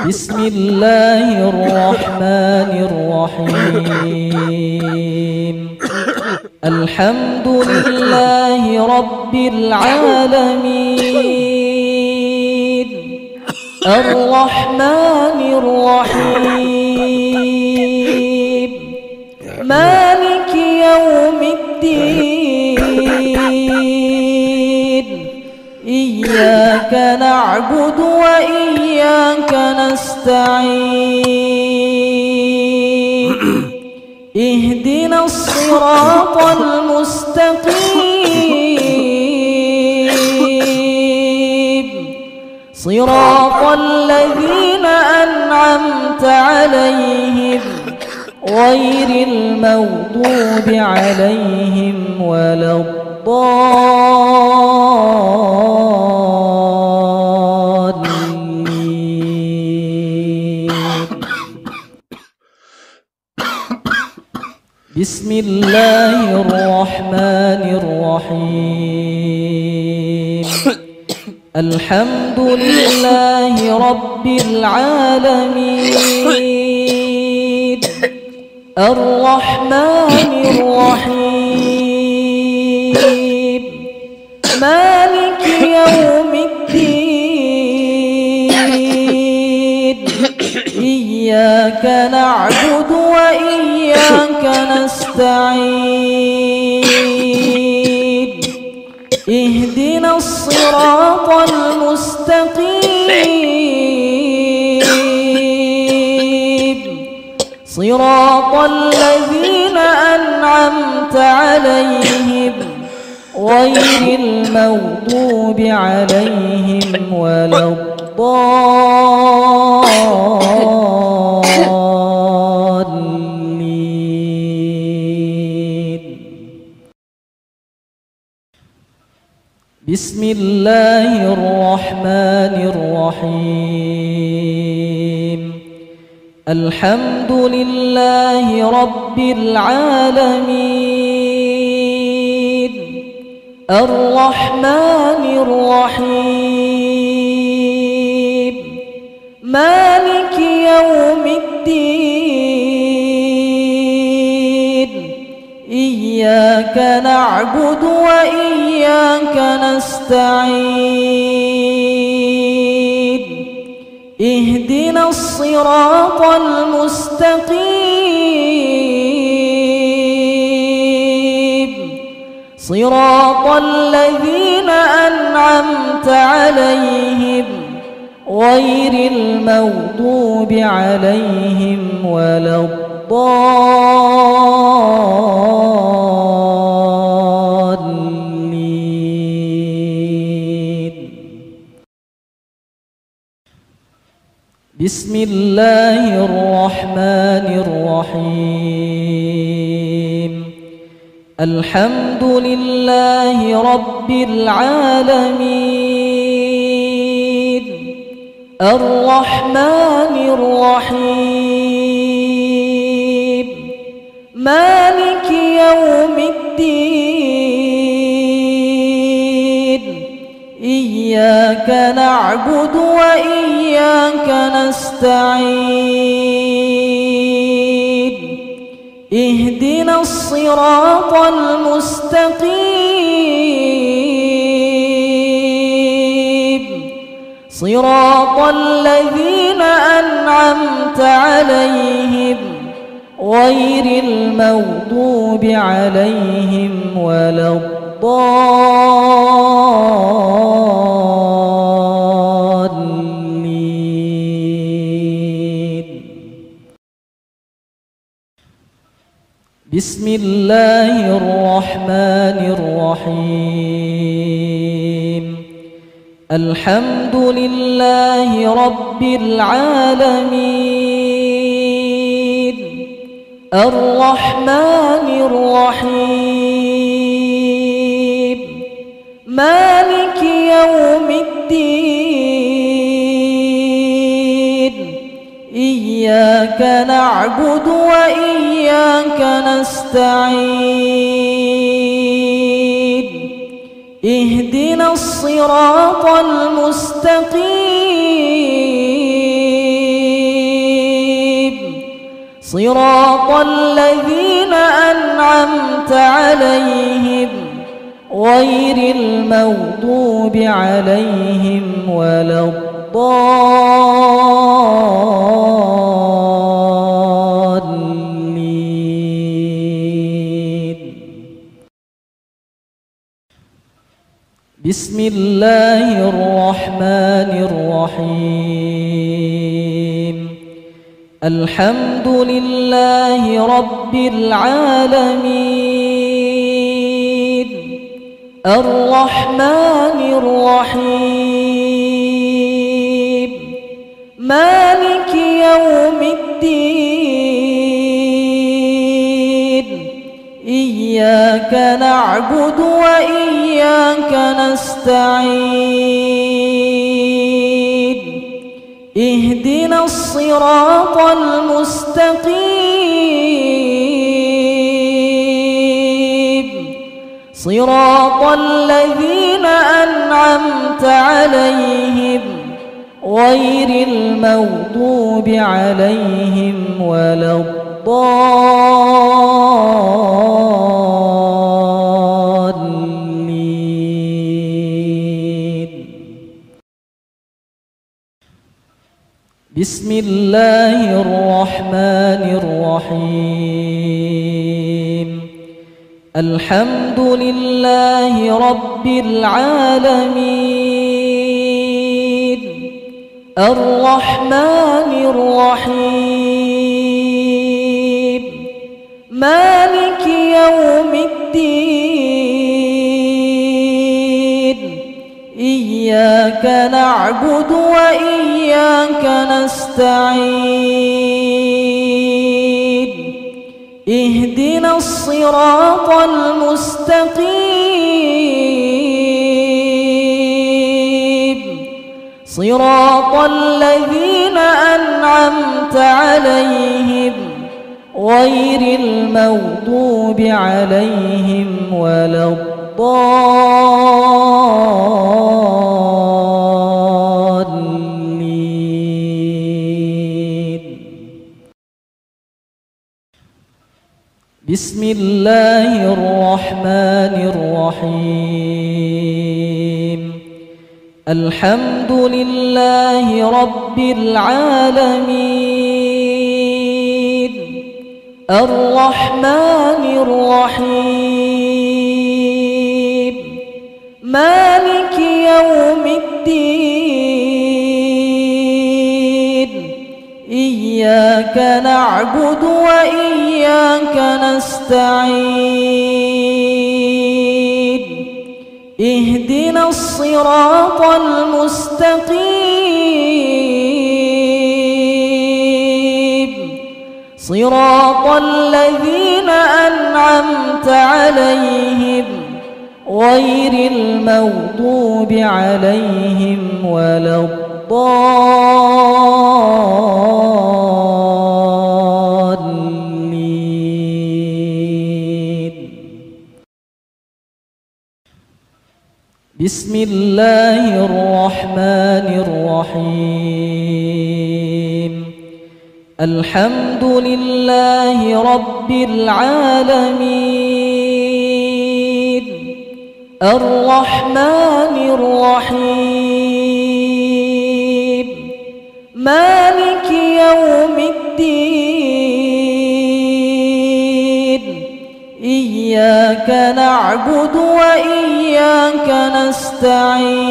بسم الله الرحمن الرحيم. الحمد لله رب العالمين، الرحمن الرحيم، مالك يوم الدين، إياك نعبد وإياك نستعين، اهدنا الصراط المستقيم، صراط الذين أنعمت عليهم غير المغضوب عليهم ولا الضالين. بسم الله الرحمن الرحيم. الحمد لله رب العالمين، الرحمن الرحيم، مالك يوم الدين، إياك نعبد وإياك نستعين، اهدنا الصراط المستقيم، صراط الذين أنعمت عليهم غير المغضوب عليهم ولا الضالين. بسم الله الرحمن الرحيم. الحمد لله رب العالمين، الرحمن الرحيم، مالك يوم الدين، إياك نعبد وإياك نستعين، اهدنا الصراط المستقيم، صراط الذين أنعمت عليهم غير المغضوب عليهم ولا الضالين. بسم الله الرحمن الرحيم. الحمد لله رب العالمين، الرحمن الرحيم، مالك يوم الدين، إياك نعبد وإياك نستعين، اهدنا الصراط المستقيم، صراط الذين أنعمت عليهم غير المغضوب عليهم ولا الضالين. بسم الله الرحمن الرحيم. الحمد لله رب العالمين، الرحمن الرحيم، مالك يوم الدين، إياك نعبد وإياك نستعين، اهدنا الصراط المستقيم صراط الذين أنعمت عليهم غير المغضوب عليهم ولا الضالين. بسم الله الرحمن الرحيم. الحمد لله رب العالمين الرحمن الرحيم مالك يوم الدين إياك نعبد وإياك نستعين اهدنا الصراط المستقيم صراط الذين أنعمت عليهم غير المغضوب عليهم ولا الضالين. بسم الله الرحمن الرحيم. الحمد لله رب العالمين الرحمن الرحيم مالك يوم الدين إياك نعبد وإياك نستعين اهدنا الصراط المستقيم صراط الذين أنعمت عليهم غير المغضوب عليهم ولا الضالين. بسم الله الرحمن الرحيم. الحمد لله رب العالمين الرحمن الرحيم مالك يوم الدين إياك نعبد وإياك نستعين اهدنا الصراط المستقيم صراط الذين أنعمت عليهم غير المغضوب عليهم ولا الضالين. بسم الله الرحمن الرحيم. الحمد لله رب العالمين الرحمن الرحيم مالك يوم الدين إياك نعبد وإياك نستعين